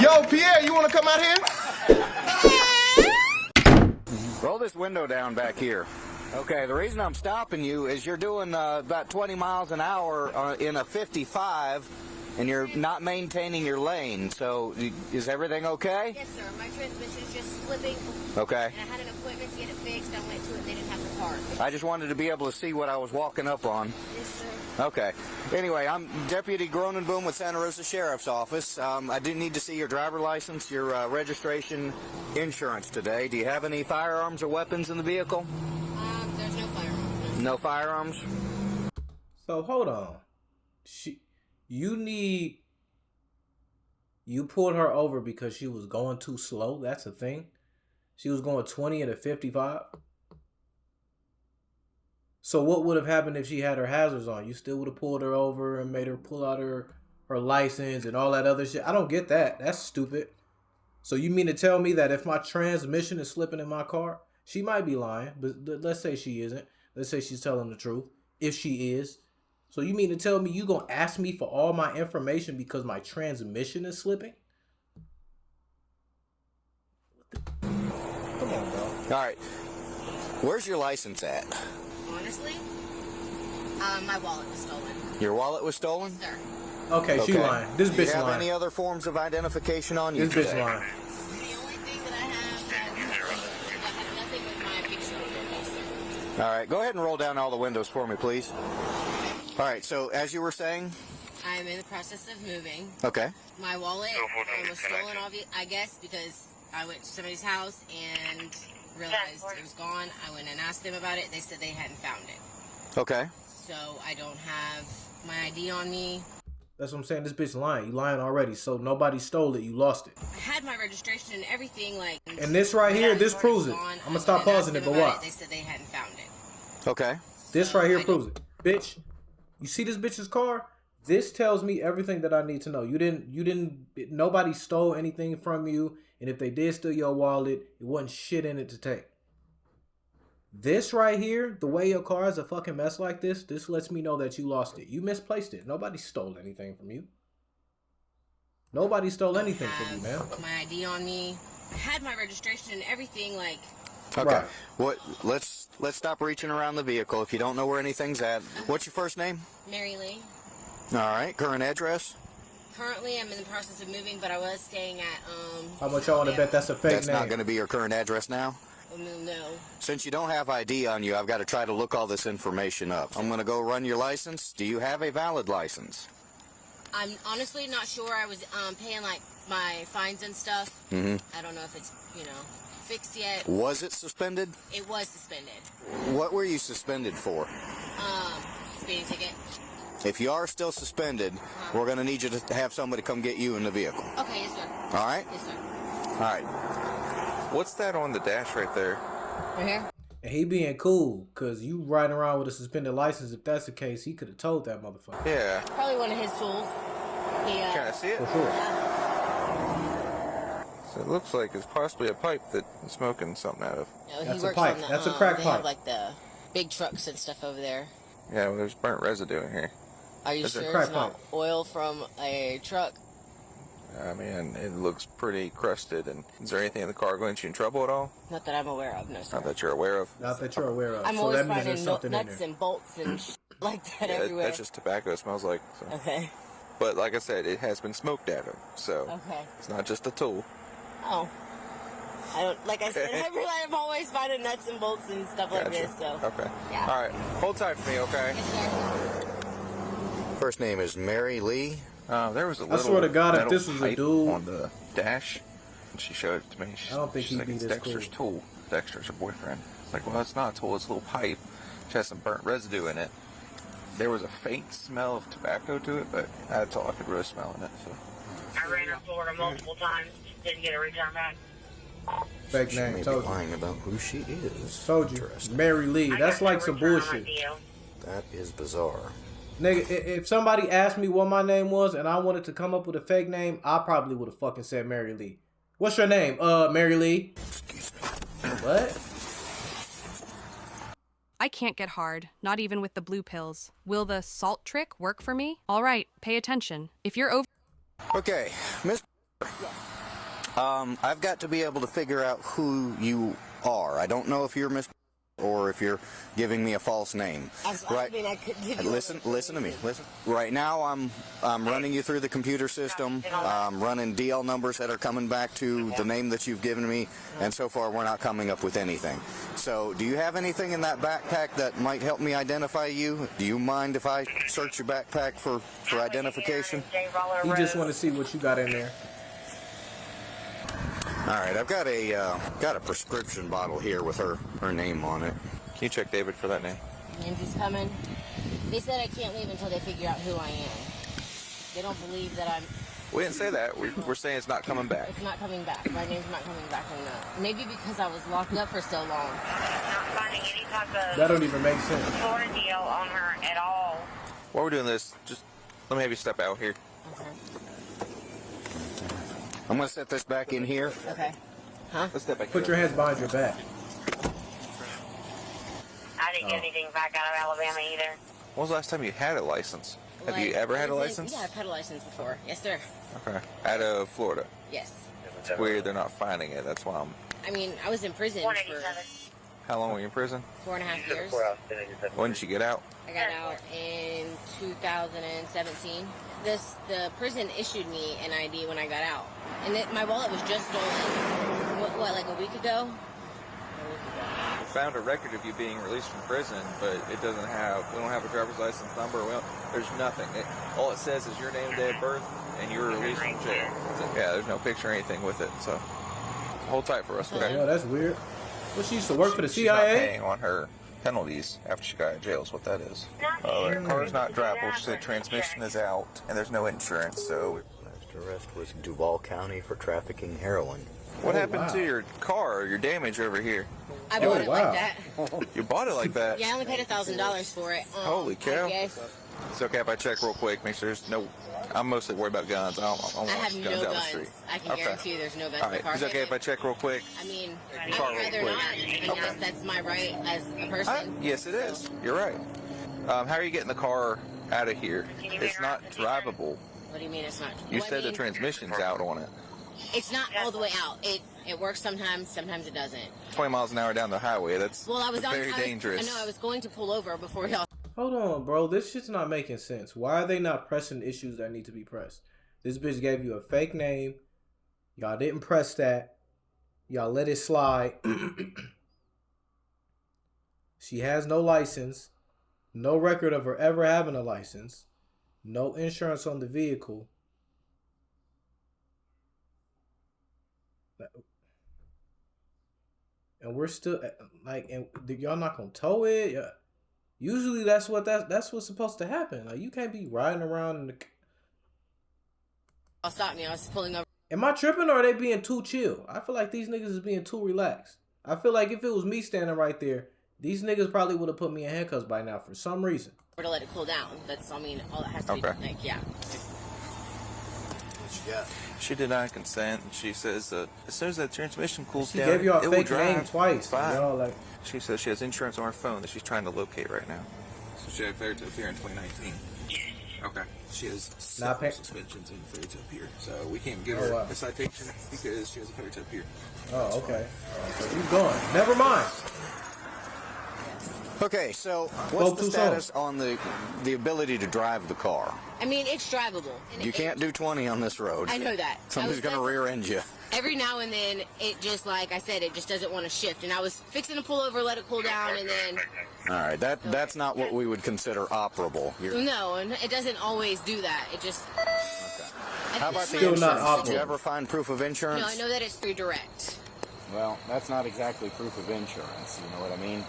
Yo, Pierre, you want to come out here? Roll this window down back here. Okay, the reason I'm stopping you is you're doing about 20 miles an hour in a 55, and you're not maintaining your lane. So, is everything okay? Yes, sir. My transmission's just slipping. Okay. And I had an appointment to get it fixed. I went to it. They didn't have the part. I just wanted to be able to see what I was walking up on. Yes, sir. Okay. Anyway, I'm Deputy Gronenboom with Santa Rosa Sheriff's Office. I do need to see your driver license, your registration, insurance today. Do you have any firearms or weapons in the vehicle? There's no firearms. No firearms? So hold on. You pulled her over because she was going too slow. That's a thing. She was going 20 at a 55. So what would have happened if she had her hazards on? You still would have pulled her over and made her pull out her license and all that other shit. I don't get that. That's stupid. So you mean to tell me that if my transmission is slipping in my car, she might be lying, but let's say she isn't. Let's say she's telling the truth. If she is. So you mean to tell me you gonna ask me for all my information because my transmission is slipping? Come on, bro. All right. Where's your license at? Honestly, my wallet was stolen. Your wallet was stolen? Sir. Okay, she lying. This bitch Do you have lying. any other forms of identification on you This today? bitch lying. The only thing that I have, I have nothing with my picture on it, sir. All right. Go ahead and roll down all the windows for me, please. All right. So, as you were saying? I'm in the process of moving. Okay. My wallet was stolen, I guess, because I went to somebody's house and realized it was gone. I went and asked them about it. They said they hadn't found it. Okay. So I don't have my ID on me. That's what I'm saying. This bitch lying. You lying already. So nobody stole it. You lost it. I had my registration and everything, like. And this right here, this proves it. I'm gonna stop pausing it, but watch. They said they hadn't found it. Okay. This right here proves it. Bitch, you see this bitch's car? This tells me everything that I need to know. Nobody stole anything from you. And if they did steal your wallet, it wasn't shit in it to take. This right here, the way your car is a fucking mess like this lets me know that you lost it. You misplaced it. Nobody stole anything from you. Nobody stole anything from you, man. My ID on me. I had my registration and everything, like. Okay. Right. What? Let's stop reaching around the vehicle. If you don't know where anything's at, what's your first name? Mary Lee. All right. Current address? Currently, I'm in the process of moving, but I was staying at, How much y'all want to bet that's a fake That's name? not going to be your current address now? No. Since you don't have ID on you, I've got to try to look all this information up. I'm going to go run your license. Do you have a valid license? I'm honestly not sure. I was paying, like, my fines and stuff. Mm-hmm. I don't know if it's, fixed yet. Was it suspended? It was suspended. What were you suspended for? Speeding ticket. If you are still suspended, we're going to need you to have somebody come get you in the vehicle. Okay, yes, sir. All right? Yes, sir. All right. What's that on the dash right there? Right here? And he being cool, because you riding around with a suspended license. If that's the case, he could have told that motherfucker. Yeah. Probably one of his tools. Can I see it? For sure. So it looks like it's possibly a pipe that he's smoking something out of. No, That's he a works pipe. on the, That's a crack they pipe. have, like, the big trucks and stuff over there. Yeah, well, there's burnt residue in here. Are you That's a sure crack it's not pipe. oil from a truck? I mean, it looks pretty crusted. And is there anything in the car going to get you in trouble at all? Not that I'm aware of, no, sir. Not that you're aware of. Not that you're aware of. I'm so always that means there's finding something in nuts there. and bolts and like that Yeah, everywhere. that's just tobacco, it smells like. So. Okay. But like I said, it has been smoked out of. So Okay. it's not just a tool. Oh. I don't, like I said, I'm always finding nuts and bolts and stuff like Gotcha. this, so. Okay. Yeah. All right. Hold tight for me, okay? Yes, sir. First name is Mary Lee. There was a little swear to God, if metal this was a pipe dude- on the dash, and she showed it to me. I don't think she's he'd like, be it's this Dexter's cool. tool. Dexter's her boyfriend. It's like, well, it's not a tool. It's a little pipe. Which has some burnt residue in it. There was a faint smell of tobacco to it, but that's all I could really smell in it. So. I ran her Florida multiple times, didn't get a return back. Fake She may name. be Told you. lying about who she is. Told you. Interesting. Mary Lee. I That's got no like some return on my bullshit. deal. That is bizarre. Nigga, if somebody asked me what my name was and I wanted to come up with a fake name, I probably would have fucking said Mary Lee. What's your name? Mary Lee. Excuse me. What? I can't get hard, not even with the blue pills. Will the salt trick work for me? All right, pay attention. If you're over... Okay, Miss. I've got to be able to figure out who you are. I don't know if you're Mr. or if you're giving me a false name. I mean, I could give you Listen to me. Listen. Right now, I'm running you through the computer system. Running DL numbers that are coming back to the name that you've given me, and so far we're not coming up with anything. So, do you have anything in that backpack that might help me identify you? Do you mind if I search your backpack for identification? We just want to see what you got in there. All right, I've got a prescription bottle here with her name on it. Can you check David for that name? Nancy's coming. They said I can't leave until they figure out who I am. They don't believe that I'm... We didn't say that. We're saying it's not coming back. It's not coming back. My name's not coming back on that. Maybe because I was locked up for so long. Not finding any type of That don't even make sense. Florida deal on her at all. While we're doing this, just let me have you step out here. Okay. I'm going to set this back in here. Okay. Huh? Let's step back Put your hands behind your back. I didn't get anything back out of Alabama either. When was the last time you had a license? Have you Like, ever had a I was in- license? Yeah, I've had a license before. Yes, sir. Okay. Out of Florida. Yes. It's weird they're not finding it. That's why I'm... I mean, I was in prison for 187. How long were you in prison? 4.5 years. When did you get out? I got out in 2017. The prison issued me an ID when I got out, and my wallet was just stolen. What, like a week ago? We found a record of you being released from prison, but it doesn't have... We don't have a driver's license number. There's nothing. All it says is your name, day of birth, and you were released from jail. Yeah, there's no picture or anything with it, so... Hold tight for us, okay? Yeah, that's weird. Well, she used to work for the She's not CIA? paying on her penalties after she got out of jail is what that is. Her car's not drivable. She said transmission is out, and there's no insurance, so... Last arrest was Duval County for trafficking heroin. What Oh, happened wow. to your car, your damage over here? I bought it wow. like that. You bought it like that? Yeah, I only paid $1,000 for it. Holy cow. Yes. It's okay if I check real quick, make sure there's no... I'm mostly worried about guns. I don't I want have guns no down the guns. street. I can guarantee you there's no guns All in the right, car. is it okay if I check real quick? I mean, I'd Car real rather quick. not. I mean, Okay. that's my right as a person. Yes, it is. You're right. How are you getting the car out of here? It's not drivable. What do you mean it's not? You Well, I said the mean, transmission's out on it. It's not all the way out. It works sometimes. Sometimes it doesn't. 20 miles an hour down the highway. That's Well, I was very dangerous. I know. I was going to pull over before y'all. Hold on, bro. This shit's not making sense. Why are they not pressing issues that need to be pressed? This bitch gave you a fake name. Y'all didn't press that. Y'all let it slide. She has no license. No record of her ever having a license. No insurance on the vehicle. And we're still like, and y'all not gonna tow it? Yeah. Usually that's what's supposed to happen. Like, you can't be riding around in the... Y'all stopped me. I was pulling over. Am I tripping, or are they being too chill? I feel like these niggas is being too relaxed. I feel like if it was me standing right there, these niggas probably would have put me in handcuffs by now for some reason. Or to let it cool down. That's, I mean, all that has to be, Okay. like, yeah. She denied consent, and she says as soon as that transmission cools She down, gave y'all it a will fake name drive. twice. It's fine. Y'all like, She says she has insurance on her phone that she's trying to locate right now. So she had failure to appear in 2019. Okay. She has Not pay- suspensions and failure to appear. So we can't give Oh, her wow. a citation because she has a failure to appear. oh, okay. So keep going. Never mind. Okay, so Spoke what's the too status on the ability to drive the car? I mean, it's drivable. And You can't do 20 on this road. I know that. Somebody's going to rear end you. Every now and then, it just, like I said, it just doesn't want to shift. And I was fixing to pull over, let it cool down, and then... All right, that's not what we would consider operable. No, and it doesn't always do that. It just... How about the Still not insurance? Did you operable. ever find proof of insurance? No, I know that it's through direct. Well, that's not exactly proof of insurance. You know what I mean?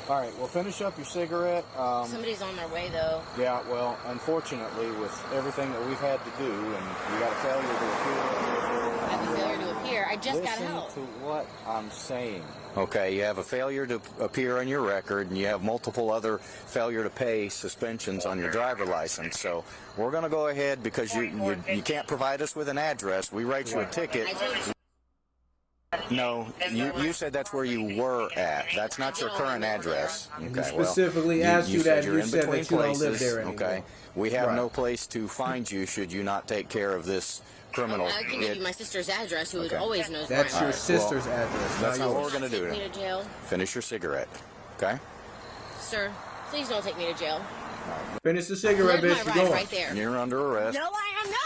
All right, well, finish up your cigarette. Somebody's on their way, though. Yeah, well, unfortunately, with everything that we've had to do, and we got a failure to appear. I have a failure to appear. I just got Listen help. to what I'm saying. Okay, you have a failure to appear on your record, and you have multiple other failure to pay suspensions on your driver license. So we're going to go ahead because you can't provide us with an address. We write you a ticket. I told you. No, you said that's where you were at. That's not your current address. Okay, You specifically asked you that, you're you in said between that you don't live places, there anymore. Okay, we have Right. no place to find you should you not take care of this criminal. I can give you my sister's address, who Okay. always knows That's where your I'm sister's address, That's not not what yours. we're gonna do. Take me Then. to jail, Finish your cigarette. Okay. sir. Please don't take me to jail. Finish the cigarette, There's bitch. my You ride going? right there. You're under arrest. No, I am not.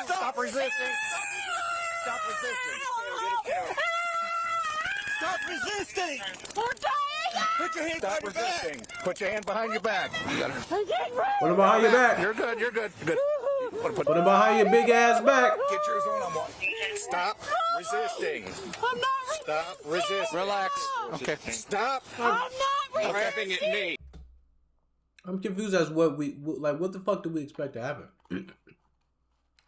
Stop resisting. Stop resisting. Stop resisting. Put your hand behind your back. Put your hand behind your back. You gotta... Put him behind your back. You're good. You're good. Good. Put him behind your big ass back. Get yours on. I'm on. Stop resisting. I'm not. Stop resisting. Relax. Okay. Stop. I'm not. Grabbing at me. I'm confused as what what the fuck did we expect to happen?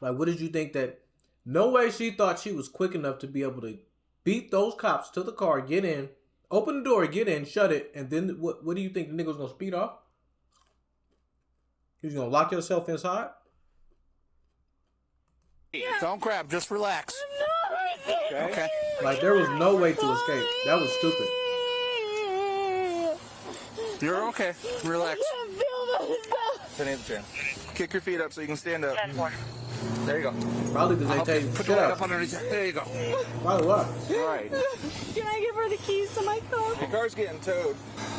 Like, what did you think that? No way she thought she was quick enough to be able to beat those cops to the car, get in, open the door, get in, shut it, and then what do you think the nigga was gonna speed off? He's gonna lock yourself inside? Don't grab. Just relax. Okay. Like, there was no way to escape. That was stupid. You're okay. Relax. Sit in the chair. Kick your feet up so you can stand up. There you go. Probably because they tell you Put shut your leg up. up underneath. There you go. Probably what? Right. Can I give her the keys to my car? Your car's getting towed.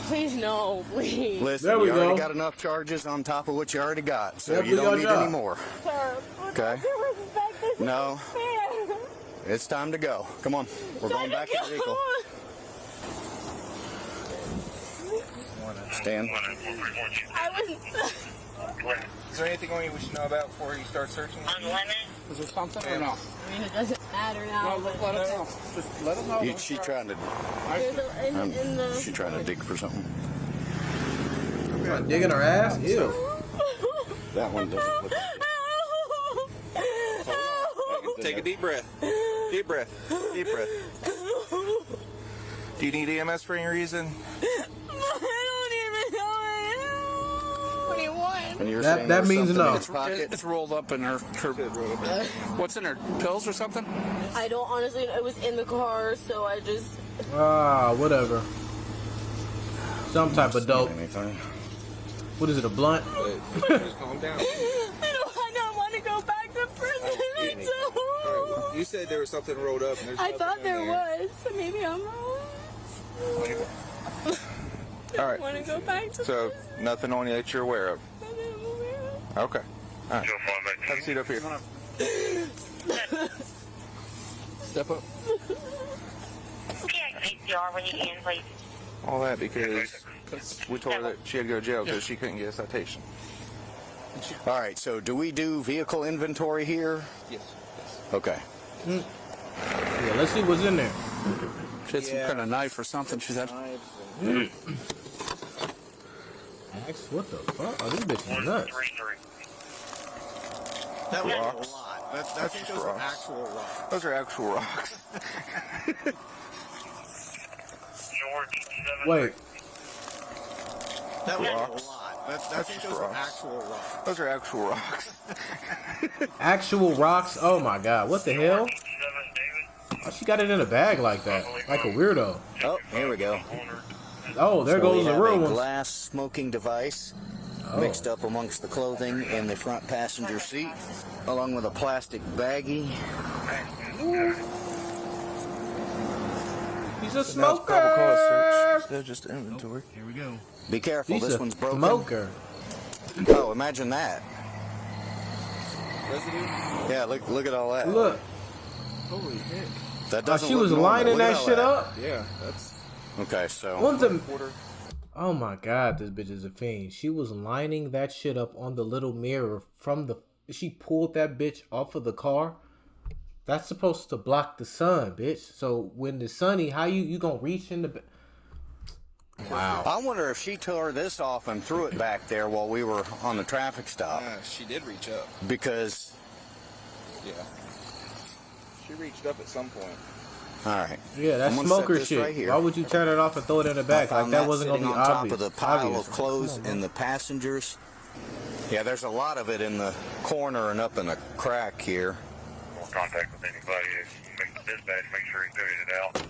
Please, no, please. Listen, There we you already go. got enough charges on top of what you already got, so Yep, you we don't got need job. any more. Sir, Okay. respect this. No. It's time to go. Come on. We're going back to the vehicle. Stand. I was. Is there anything on you we should know about before you start searching? Unlimited. Is there something or no? I mean, it doesn't matter now. but Let us know. Just let us know. She's trying to. there's in the. She's trying to dig for something. Digging her ass? Ew. That one doesn't look. Take a deep breath. Deep breath. Deep breath. Do you need EMS for any reason? What do you want? And you're That- saying that there's means something no. in his pocket? It's rolled up in her. What's in her? Pills or something? I don't honestly. It was in the car, so I just. Ah, whatever. Some type of dope. Anything? What is it, a blunt? Just calm down. I don't want to go back to prison. I don't. You said there was something rolled up. And there's I nothing thought in there was. Maybe I'm wrong. All right. Want to go back to So nothing on you that you're aware of. prison? Okay. All right. Have a seat up here. Step up. PCR when you can, please. All that because we told her that she had to go to jail because she couldn't get a citation. All right. So, do we do vehicle inventory here? Yes. Okay. Yeah, let's see what's in there. She had some kind of knife or something. She said. Max, what the fuck? Oh, this bitch is nuts. That was Rocks. a lot. That's just those are rocks. actual rocks. Those are actual rocks. Wait, That was Rocks. a lot. That's just those are rocks. actual rocks. Those are actual rocks. actual rocks? Oh my god, what the hell? Oh, she got it in a bag like that, like a weirdo. Oh, here we go. Oh, there So goes we the have real a one. glass smoking device mixed up amongst the clothing in the front passenger seat, along with a plastic baggie. He's a Probable cause search smoker. instead of just inventory. Here we go. Be careful, He's this a one's broken. smoker. Oh, imagine that. Residue? Yeah, look at all that. Look, Holy heck. That oh, doesn't she look was normal. lining Look at that all shit up. Yeah, that's Okay, so On the, quarter. oh my god, this bitch is a fiend. She was lining that shit up on the little mirror from the. She pulled that bitch off of the car. That's supposed to block the sun, bitch. So when the sunny, how you gonna reach in the? Wow. I wonder if she tore this off and threw it back there while we were on the traffic stop. She did reach up. Because, Yeah. She reached up at some point. all right. Yeah, that's I'm gonna set smoker this shit. right here. Why would you turn it off and throw it in the I back? Like found that wasn't gonna sitting be on obvious. top of the pile Obvious. of clothes Come on, in the passengers. Yeah, there's a lot of it in the corner and up in a crack here. contact with anybody. Dispatch, make sure he figured it out.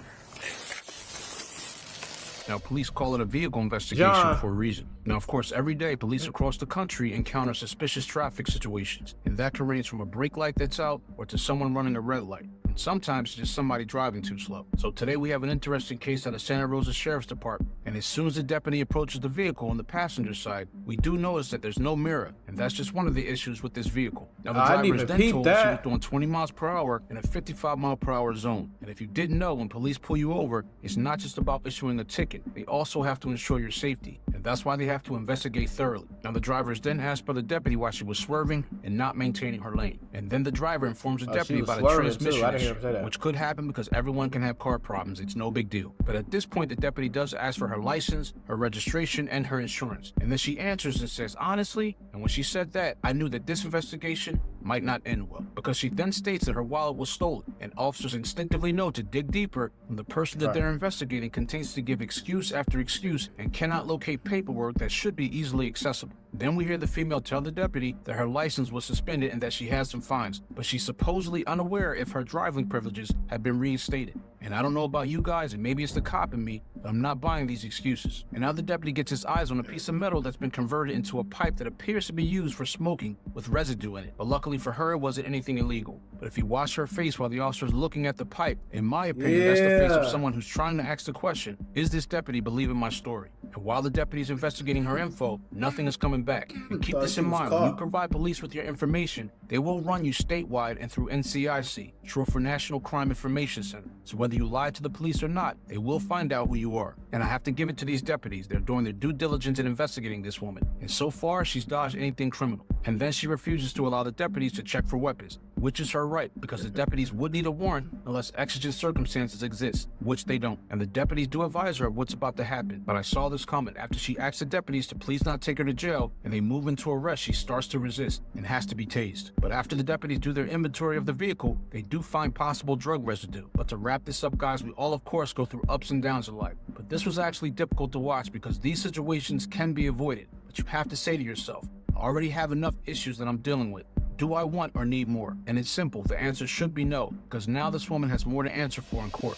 Now, police call it a vehicle investigation John. for a reason. Now, of course, every day, police across the country encounter suspicious traffic situations, and that can range from a brake light that's out or to someone running a red light. And sometimes just somebody driving too slow. So today we have an interesting case out of Santa Rosa Sheriff's Department, and as soon as the deputy approaches the vehicle on the passenger side, we do notice that there's no mirror, and that's just one of the issues with this vehicle. Now, the I didn't driver is even then peep told she that. was doing 20 miles per hour in a 55-mile-per-hour zone. And if you didn't know, when police pull you over, it's not just about issuing a ticket. They also have to ensure your safety, and that's why they have to investigate thoroughly. Now, the driver is then asked by the deputy why she was swerving and not maintaining her lane. And then the driver informs the Oh, she deputy was about a swerving, transmission too. I didn't hear issue, him say that. which could happen because everyone can have car problems. It's no big deal. But at this point, the deputy does ask for her license, her registration, and her insurance. And then she answers and says, honestly, and when she said that, I knew that this investigation might not end well, because she then states that her wallet was stolen, and officers instinctively know to dig deeper when the person that they're investigating continues to give excuse after excuse and cannot locate paperwork that should be easily accessible. Then we hear the female tell the deputy that her license was suspended and that she has some fines, but she's supposedly unaware if her driving privileges have been reinstated. And I don't know about you guys, and maybe it's the cop in me, but I'm not buying these excuses. And now the deputy gets his eyes on a piece of metal that's been converted into a pipe that appears to be used for smoking with residue in it. But luckily for her, it wasn't anything illegal. But if you watch her face while the officer's looking at the pipe, in my opinion, that's the face of someone who's trying to ask the question, is this deputy believing my story? And while the deputy's investigating her info, nothing is coming back. And keep this in mind, when you provide police with your information, they will run you statewide and through NCIC, short for National Crime Information Center. So whether you lie to the police or not, they will find out who you are. And I have to give it to these deputies. They're doing their due diligence in investigating this woman. And so far, she's dodged anything criminal. And then she refuses to allow the deputies to check for weapons, which is her right, because the deputies would need a warrant unless exigent circumstances exist, which they don't. And the deputies do advise her of what's about to happen. But I saw this coming. After she asks the deputies to please not take her to jail, and they move into arrest, she starts to resist and has to be tased. But after the deputies do their inventory of the vehicle, they do find possible drug residue. But to wrap this up, guys, we all, of course, go through ups and downs in life. But this was actually difficult to watch because these situations can be avoided. But you have to say to yourself, I already have enough issues that I'm dealing with. Do I want or need more? And it's simple. The answer should be no, because now this woman has more to answer for in court.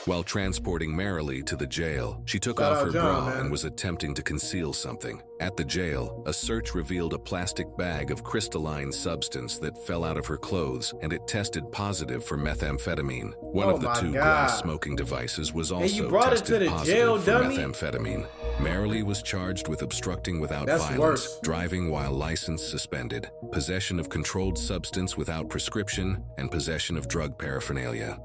While transporting Marilee to the jail, she took Shout off out her John, bra man. and was attempting to conceal something. At the jail, a search revealed a plastic bag of crystalline substance that fell out of her clothes, and it tested positive for methamphetamine. One Oh of the my two God. glass smoking devices was you also brought it to tested the positive jail, for dummy? methamphetamine. Marilee was charged with obstructing without That's violence, worse. driving while license suspended, possession of controlled substance without prescription, and possession of drug paraphernalia.